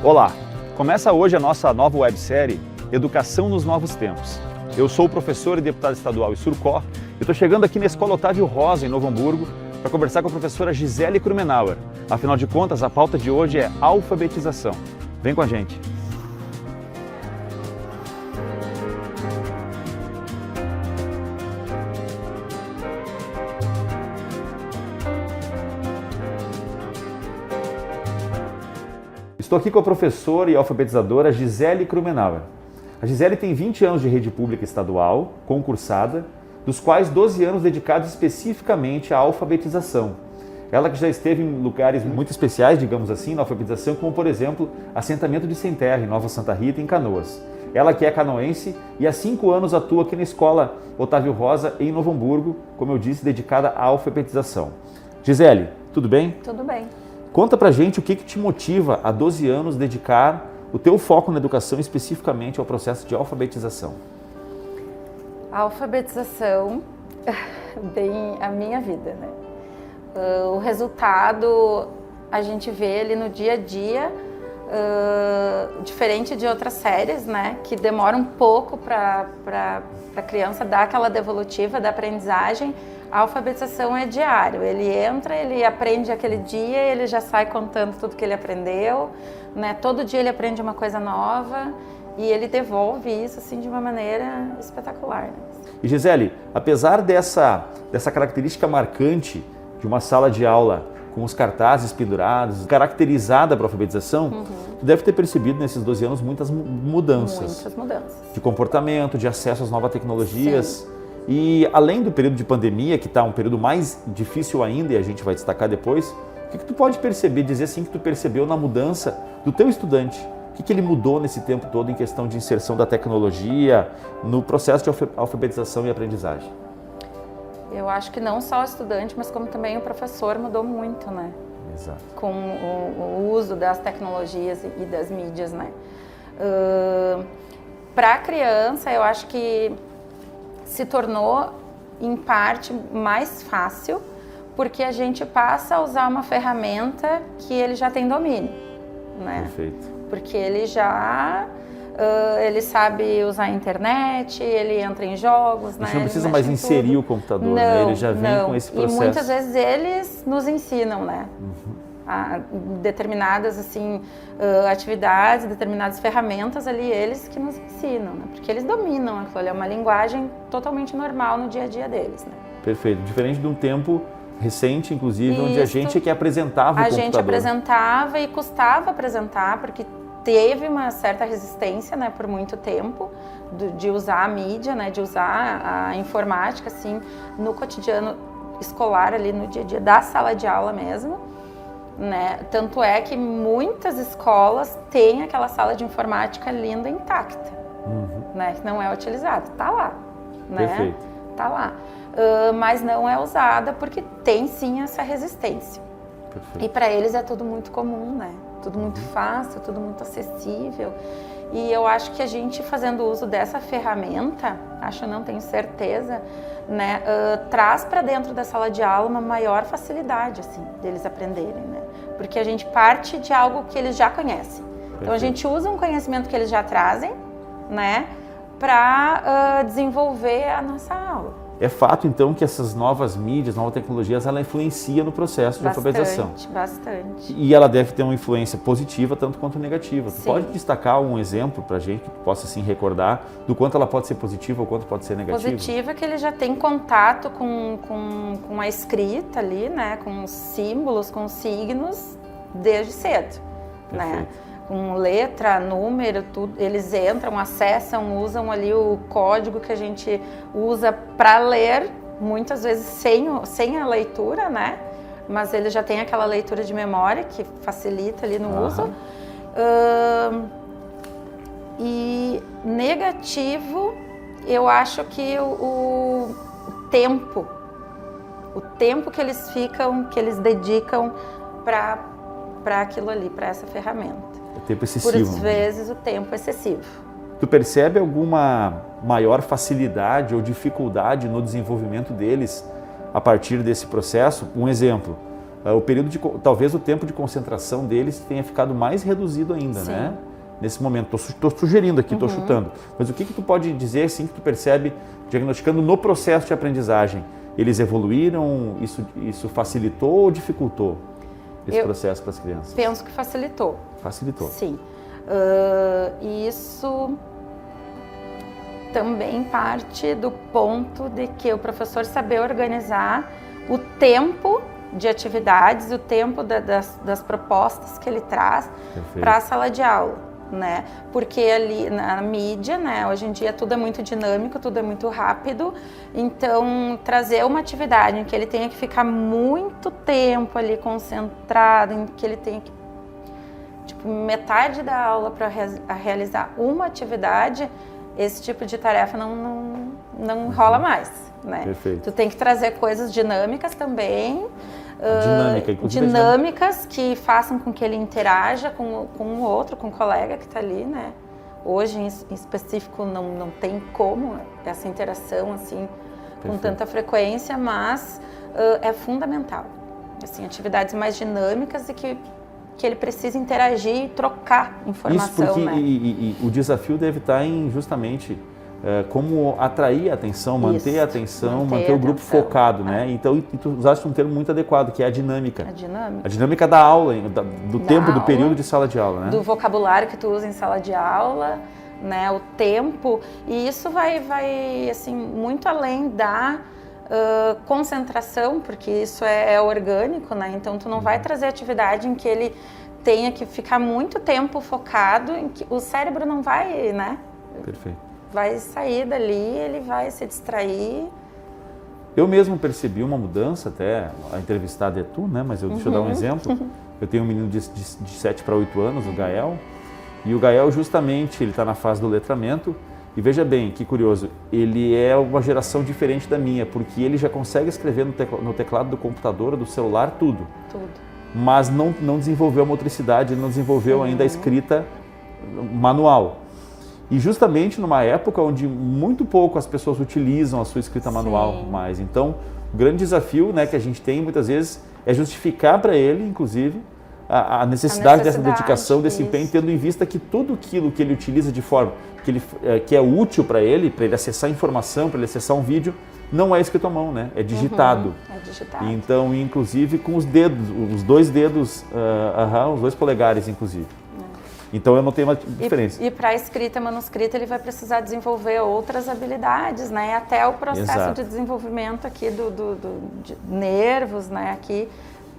Olá! Começa hoje a nossa nova websérie Educação nos Novos Tempos. Eu sou o professor e deputado estadual Issurcó e estou chegando aqui na Escola Otávio Rosa, em Novo Hamburgo, para conversar com a professora Gisele Krumenauer. Afinal de contas, a pauta de hoje é alfabetização. Vem com a gente! Estou aqui com a professora e alfabetizadora Gisele Krumenauer. A Gisele tem 20 anos de rede pública estadual, concursada, dos quais 12 anos dedicados especificamente à alfabetização. Ela que já esteve em lugares muito especiais, digamos assim, na alfabetização, como por exemplo, assentamento de Sem Terra, em Nova Santa Rita, em Canoas. Ela que é canoense e há 5 anos atua aqui na Escola Otávio Rosa, em Novo Hamburgo, como eu disse, dedicada à alfabetização. Gisele, tudo bem? Tudo bem. Conta pra gente o que te motiva há 12 anos dedicar o teu foco na educação especificamente ao processo de alfabetização. A alfabetização, bem a minha vida, né? O resultado a gente vê ali no dia a dia, diferente de outras séries, né? Que demora um pouco para a criança dar aquela devolutiva da aprendizagem. A alfabetização é diário, ele entra, ele aprende aquele dia, ele já sai contando tudo que ele aprendeu, né? Todo dia ele aprende uma coisa nova e ele devolve isso assim de uma maneira espetacular. Né? E Gisele, apesar dessa característica marcante de uma sala de aula com os cartazes pendurados, caracterizada para a alfabetização, tu deve ter percebido nesses 12 anos muitas mudanças. Muitas mudanças. De comportamento, de acesso às novas tecnologias. Sim. E além do período de pandemia, que está um período mais difícil ainda, e a gente vai destacar depois, o que tu pode perceber, dizer assim, que tu percebeu na mudança do teu estudante? O que ele mudou nesse tempo todo em questão de inserção da tecnologia, no processo de alfabetização e aprendizagem? Eu acho que não só o estudante, mas como também o professor mudou muito, né? Exato. Com o uso das tecnologias e das mídias, né? Para a criança, eu acho que se tornou, em parte, mais fácil, porque a gente passa a usar uma ferramenta que ele já tem domínio, né? Perfeito. Porque ele já ele sabe usar a internet, ele entra em jogos, né? A gente não precisa mais inserir o computador, não, né? Ele já vem com esse processo. E muitas vezes eles nos ensinam, né? A determinadas assim, atividades, determinadas ferramentas ali, eles que nos ensinam, né? Porque eles dominam aquilo ali, é uma linguagem totalmente normal no dia a dia deles, né? Perfeito, diferente de um tempo recente, inclusive, onde a gente é que apresentava o computador. A gente apresentava e custava apresentar, porque teve uma certa resistência, né, por muito tempo, de usar a mídia, né, de usar a informática, assim, no cotidiano escolar, ali no dia a dia da sala de aula mesmo, né? Tanto é que muitas escolas têm aquela sala de informática linda, intacta, né, que não é utilizada, tá lá, né? Perfeito. Tá lá, mas não é usada porque tem sim essa resistência. Perfeito. E para eles é tudo muito comum, né? Tudo muito fácil, tudo muito acessível. E eu acho que a gente fazendo uso dessa ferramenta, não tenho certeza, né, traz para dentro da sala de aula uma maior facilidade, assim, deles aprenderem, né? Porque a gente parte de algo que eles já conhecem. Perfeito. Então a gente usa um conhecimento que eles já trazem, né, para desenvolver a nossa aula. É fato, então, que essas novas mídias, novas tecnologias, ela influencia no processo de alfabetização. Bastante. E ela deve ter uma influência positiva tanto quanto negativa. Tu Sim. pode destacar um exemplo para a gente que tu possa assim recordar do quanto ela pode ser positiva ou quanto pode ser negativa? Positiva é que ele já tem contato com a escrita ali, né, com os símbolos, com os signos desde cedo, né? Com letra, número, tudo, eles entram, acessam, usam ali o código que a gente usa para ler, muitas vezes sem a leitura, né? Mas ele já tem aquela leitura de memória que facilita ali no uso. E negativo, eu acho que o tempo que eles ficam, que eles dedicam para aquilo ali, para essa ferramenta. O tempo excessivo. Por vezes o tempo excessivo. Tu percebe alguma maior facilidade ou dificuldade no desenvolvimento deles a partir desse processo? Um exemplo, talvez o tempo de concentração deles tenha ficado mais reduzido ainda, Sim. né? Nesse momento. Estou sugerindo aqui, estou chutando. Mas o que tu pode dizer, assim, que tu percebe, diagnosticando no processo de aprendizagem? Eles evoluíram? Isso facilitou ou dificultou esse processo para as crianças? Penso que facilitou. Facilitou. Sim. Isso também parte do ponto de que o professor saber organizar o tempo de atividades, o tempo das propostas que ele traz para a sala de aula, né? Porque ali na mídia, né, hoje em dia tudo é muito dinâmico, tudo é muito rápido, então trazer uma atividade em que ele tenha que ficar muito tempo ali concentrado, em que ele tenha que, tipo, metade da aula para realizar uma atividade, esse tipo de tarefa não rola mais, né? Perfeito. Tu tem que trazer coisas dinâmicas também, dinâmicas que façam com que ele interaja com o outro, com o colega que está ali, né? Hoje, em específico, não tem como essa interação, assim, com tanta frequência, mas é fundamental. Assim, atividades mais dinâmicas e que ele precisa interagir e trocar informação. Isso porque né? e o desafio deve estar em justamente como atrair a atenção, manter a atenção, manter o grupo focado, né? Então, tu usaste um termo muito adequado, que é a dinâmica. A dinâmica da aula, do tempo, do período de sala de aula, né? Do vocabulário que tu usa em sala de aula, né? O tempo. E isso vai assim, muito além da concentração, porque isso é orgânico, né? Então, tu não vai trazer atividade em que ele tenha que ficar muito tempo focado, em que o cérebro não vai, né? Perfeito. Vai sair dali, ele vai se distrair. Eu mesmo percebi uma mudança, até a entrevistada é tu, né? Mas deixa eu dar um exemplo. Eu tenho um menino de 7 para 8 anos, o Gael, e o Gael justamente, ele está na fase do letramento, e veja bem, que curioso, ele é uma geração diferente da minha, porque ele já consegue escrever no teclado do computador, do celular, tudo. Mas não desenvolveu a motricidade, ele não desenvolveu ainda a escrita manual. E justamente numa época onde muito pouco as pessoas utilizam a sua escrita manual mais. Então, o grande desafio, né, que a gente tem muitas vezes é justificar para ele, inclusive, a necessidade dessa dedicação, desse empenho, tendo em vista que tudo aquilo que ele utiliza de forma que é útil para ele acessar informação, para ele acessar um vídeo, não é escrito à mão, né? É digitado. É digitado. Então, inclusive com os dedos, os dois dedos, os 2 polegares, inclusive. Então eu não tenho uma diferença. E para a escrita manuscrita ele vai precisar desenvolver outras habilidades, né? Até o processo de desenvolvimento aqui de nervos, né? Aqui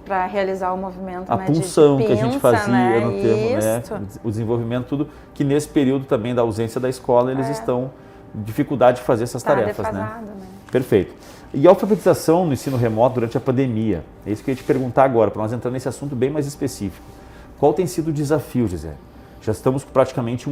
para realizar o movimento, a né? punção de pinça, que a gente fazia né? no tempo, né? O desenvolvimento, tudo que nesse período também da ausência da escola eles estão dificuldade de fazer essas tarefas, né? Perfeito. E a alfabetização no ensino remoto durante a pandemia? É isso que eu ia te perguntar agora, para nós entrar nesse assunto bem mais específico. Qual tem sido o desafio, Gisele? Já estamos com praticamente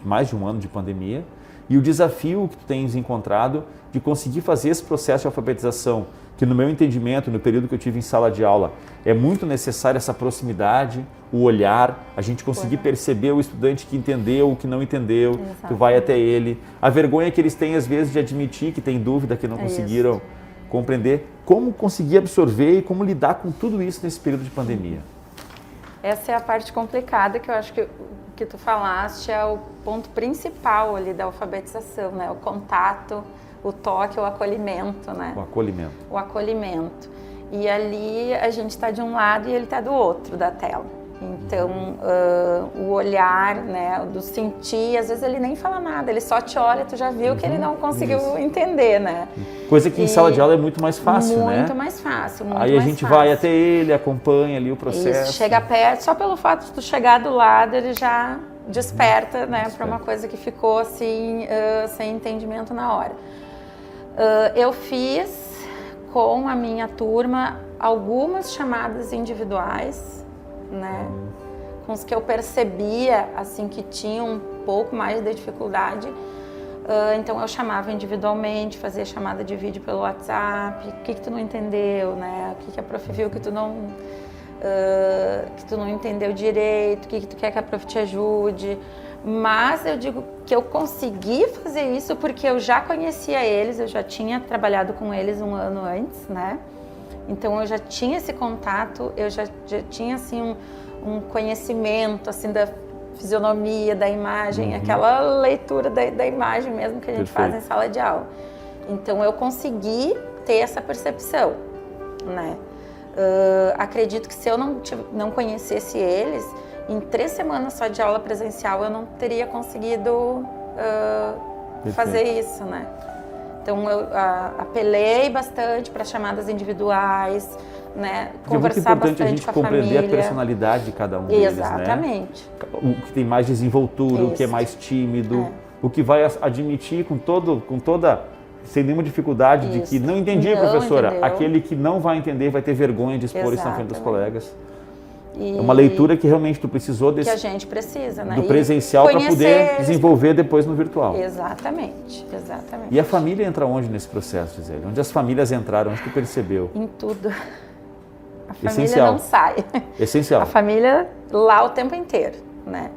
mais de um ano de pandemia, e o desafio que tu tens encontrado de conseguir fazer esse processo de alfabetização, que no meu entendimento, no período que eu tive em sala de aula, é muito necessária essa proximidade, o olhar, a gente conseguir perceber o estudante que entendeu, o que não entendeu, tu vai até ele. A vergonha que eles têm às vezes de admitir que tem dúvida, que não conseguiram compreender. Como conseguir absorver e como lidar com tudo isso nesse período de pandemia? Essa é a parte complicada que eu acho que tu falaste, é o ponto principal ali da alfabetização, né? O contato, o toque, o acolhimento, né? O acolhimento. E ali a gente está de um lado e ele está do outro da tela. Então, o olhar, né, do sentir, às vezes ele nem fala nada, ele só te olha, tu já viu que ele não conseguiu entender, né? Coisa que em sala de aula é muito mais fácil, né? Muito mais fácil, muito Aí a gente vai até ele, acompanha ali o processo. Isso, chega perto, só pelo fato de tu chegar do lado, ele já desperta, né, para uma coisa que ficou assim, sem entendimento na hora. Eu fiz com a minha turma algumas chamadas individuais, né, com os que eu percebia assim que tinham um pouco mais de dificuldade, então eu chamava individualmente, fazia chamada de vídeo pelo WhatsApp, o que tu não entendeu, né, o que a prof viu que tu não entendeu direito, o que tu quer que a prof te ajude. Mas eu digo que eu consegui fazer isso porque eu já conhecia eles, eu já tinha trabalhado com eles um ano antes, né? Então eu já tinha esse contato, eu já tinha assim um conhecimento assim da fisionomia, da imagem, aquela leitura da imagem mesmo que a gente faz em sala de aula. Então eu consegui ter essa percepção, né? Acredito que se eu não conhecesse eles, em 3 semanas só de aula presencial eu não teria conseguido fazer isso, né? Então eu apelei bastante para chamadas individuais, né? Conversar bastante com a família. É muito importante a gente compreender a personalidade de cada um deles, né? Exatamente. O que tem mais desenvoltura, o que é mais tímido, o que vai admitir com toda, sem nenhuma dificuldade de que não entendi, professora. Entendeu. Aquele que não vai entender vai ter vergonha de expor isso na frente dos colegas. É uma leitura que realmente tu precisou desse, que a gente precisa, né? do presencial para poder desenvolver depois no virtual. Exatamente. E a família entra onde nesse processo, Gisele? Onde as famílias entraram? Onde tu percebeu? Em tudo. A família Essencial. não sai. Essencial. A família lá o tempo inteiro, né?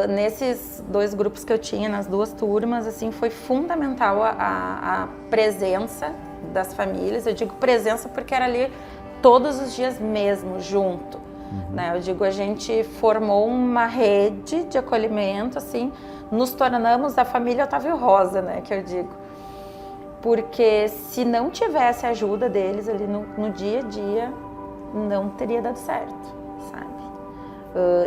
Nesses 2 grupos que eu tinha, nas 2 turmas, assim, foi fundamental a presença das famílias. Eu digo presença porque era ali todos os dias mesmo, junto. Né? Eu digo, a gente formou uma rede de acolhimento, assim, nos tornamos a família Otávio Rosa, né, que eu digo. Porque se não tivesse a ajuda deles ali no dia a dia, não teria dado certo, sabe?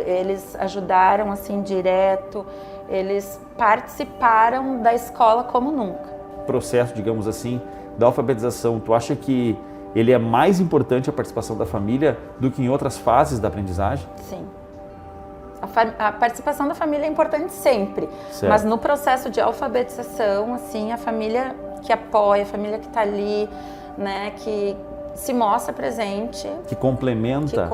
Eles ajudaram, assim, direto, eles participaram da escola como nunca. Processo, digamos assim, da alfabetização, tu acha que ele é mais importante a participação da família do que em outras fases da aprendizagem? Sim. A participação da família é importante sempre, certo. Mas no processo de alfabetização, assim, a família que apoia, a família que está ali, né, que se mostra presente, que complementa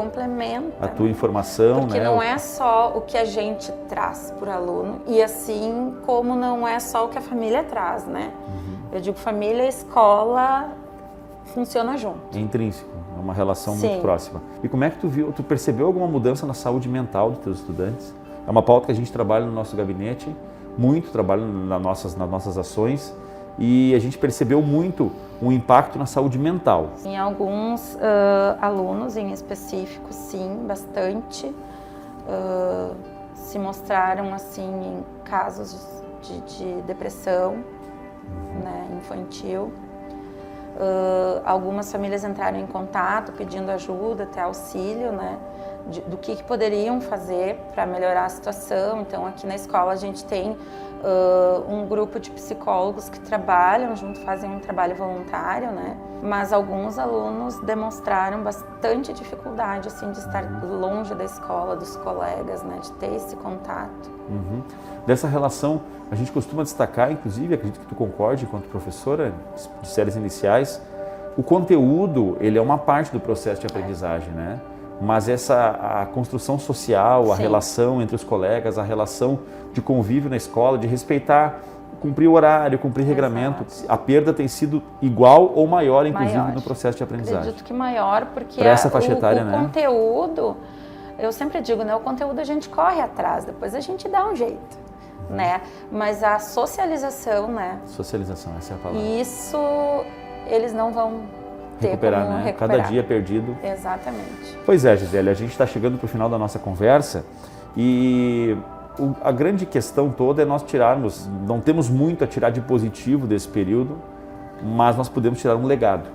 a tua informação, porque né? não é só o que a gente traz para o aluno, e assim como não é só o que a família traz, né? Eu digo, família e escola funciona junto. É intrínseco, é uma relação muito próxima. E como é que tu percebeu alguma mudança na saúde mental dos teus estudantes? É uma pauta que a gente trabalha no nosso gabinete, muito trabalho nas nossas ações, e a gente percebeu muito um impacto na saúde mental. Em alguns alunos em específico, sim, bastante, se mostraram assim em casos de depressão, né, infantil. Algumas famílias entraram em contato pedindo ajuda, até auxílio, né, do que poderiam fazer para melhorar a situação. Então aqui na escola a gente tem um grupo de psicólogos que trabalham junto, fazem um trabalho voluntário, né, mas alguns alunos demonstraram bastante dificuldade assim, de estar longe da escola, dos colegas, né, de ter esse contato. Dessa relação, a gente costuma destacar, inclusive, acredito que tu concorde enquanto professora de séries iniciais, o conteúdo, ele é uma parte do processo de aprendizagem, né? Mas a construção social, a relação entre os colegas, a relação de convívio na escola, de respeitar, cumprir o horário, cumprir regramento, a perda tem sido igual ou maior, inclusive, no processo de aprendizagem. Acredito que maior, porque para essa faixa etária, o né? conteúdo, eu sempre digo, né? O conteúdo a gente corre atrás, depois a gente dá um jeito. Né? Mas a socialização, né? Socialização, essa é a palavra. Isso eles não vão ter recuperar, como né? recuperar. Cada dia perdido. Exatamente. Pois é, Gisele, a gente está chegando para o final da nossa conversa e a grande questão toda é nós tirarmos, não temos muito a tirar de positivo desse período, mas nós podemos tirar um legado.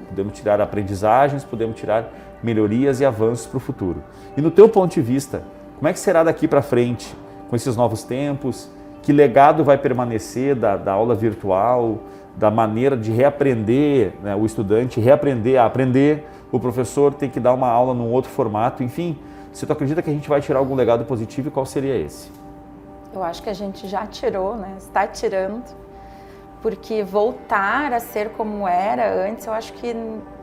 Podemos tirar aprendizagens, podemos tirar melhorias e avanços para o futuro. E no teu ponto de vista, como é que será daqui para frente? Com esses novos tempos, que legado vai permanecer da aula virtual, da maneira de reaprender, né, o estudante reaprender a aprender, o professor tem que dar uma aula num outro formato, enfim, se tu acredita que a gente vai tirar algum legado positivo, e qual seria esse? Eu acho que a gente já tirou, né, está tirando, porque voltar a ser como era antes, eu acho que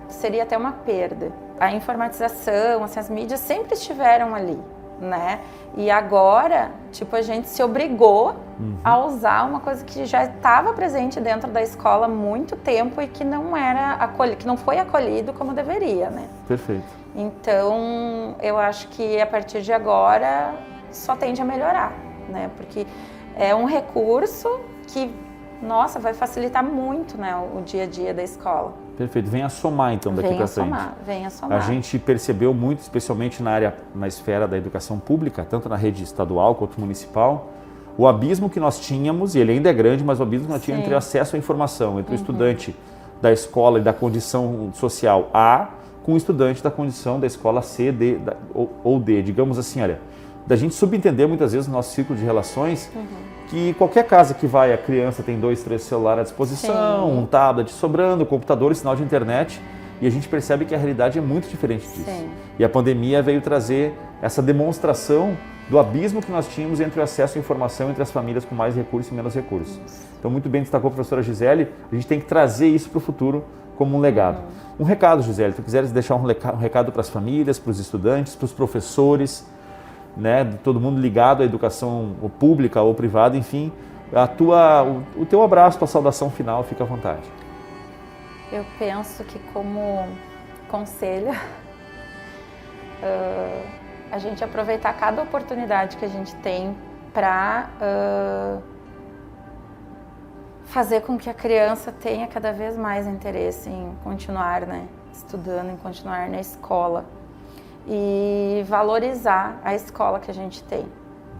seria até uma perda. A informatização, assim, as mídias sempre estiveram ali, né? E agora, tipo, a gente se obrigou a usar uma coisa que já estava presente dentro da escola há muito tempo e que não era que não foi acolhido como deveria, né? Perfeito. Então, eu acho que a partir de agora só tende a melhorar, né? Porque é um recurso que, nossa, vai facilitar muito, né, o dia a dia da escola. Perfeito. Venha somar, então, daqui para frente. Venha somar. A gente percebeu muito, especialmente na esfera da educação pública, tanto na rede estadual quanto municipal, o abismo que nós tínhamos, e ele ainda é grande, mas o abismo que nós tínhamos entre o acesso à informação, entre o estudante da escola e da condição social A, com o estudante da condição da escola C, D ou D. Digamos assim, olha, da gente subentender muitas vezes no nosso círculo de relações que qualquer casa que vai, a criança tem 2, 3 celulares à disposição, um tablet sobrando, computador e sinal de internet, e a gente percebe que a realidade é muito diferente disso. Sim. E a pandemia veio trazer essa demonstração do abismo que nós tínhamos entre o acesso à informação entre as famílias com mais recursos e menos recursos. Então, muito bem destacou a professora Gisele, a gente tem que trazer isso para o futuro como um legado. Um recado, Gisele, se tu quiseres deixar um recado para as famílias, para os estudantes, para os professores, né, de todo mundo ligado à educação ou pública ou privada, enfim, o teu abraço, tua saudação final, fica à vontade. Eu penso que como conselho, a gente aproveitar cada oportunidade que a gente tem para fazer com que a criança tenha cada vez mais interesse em continuar, né, estudando, em continuar na escola e valorizar a escola que a gente tem,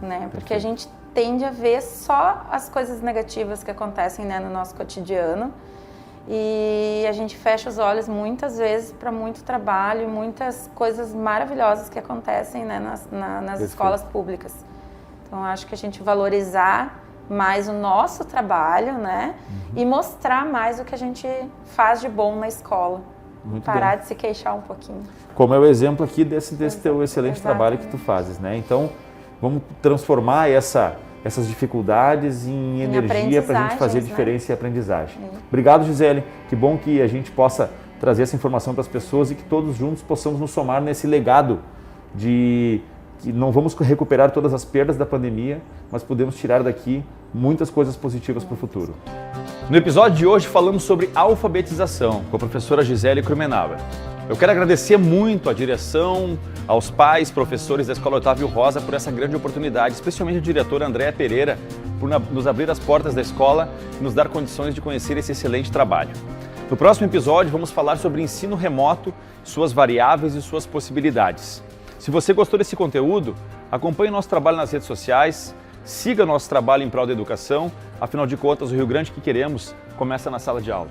né, porque a gente tende a ver só as coisas negativas que acontecem, né, no nosso cotidiano. E a gente fecha os olhos muitas vezes para muito trabalho, muitas coisas maravilhosas que acontecem, né, nas escolas públicas. Então, acho que a gente valorizar mais o nosso trabalho, né, e mostrar mais o que a gente faz de bom na escola. Muito Parar bem. de se queixar um pouquinho. Como é o exemplo aqui desse teu excelente trabalho que tu fazes, né? Então, vamos transformar essas dificuldades em energia para a gente fazer diferença, né, e aprendizagem. Obrigado, Gisele. Que bom que a gente possa trazer essa informação para as pessoas e que todos juntos possamos nos somar nesse legado de que não vamos recuperar todas as perdas da pandemia, mas podemos tirar daqui muitas coisas positivas para o futuro. No episódio de hoje falamos sobre alfabetização com a professora Gisele Krumenauer. Eu quero agradecer muito à direção, aos pais, professores da Escola Otávio Rosa por essa grande oportunidade, especialmente a diretora Andréa Pereira, por nos abrir as portas da escola e nos dar condições de conhecer esse excelente trabalho. No próximo episódio vamos falar sobre ensino remoto, suas variáveis e suas possibilidades. Se você gostou desse conteúdo, acompanhe o nosso trabalho nas redes sociais, siga nosso trabalho em prol da educação, afinal de contas o Rio Grande que queremos começa na sala de aula.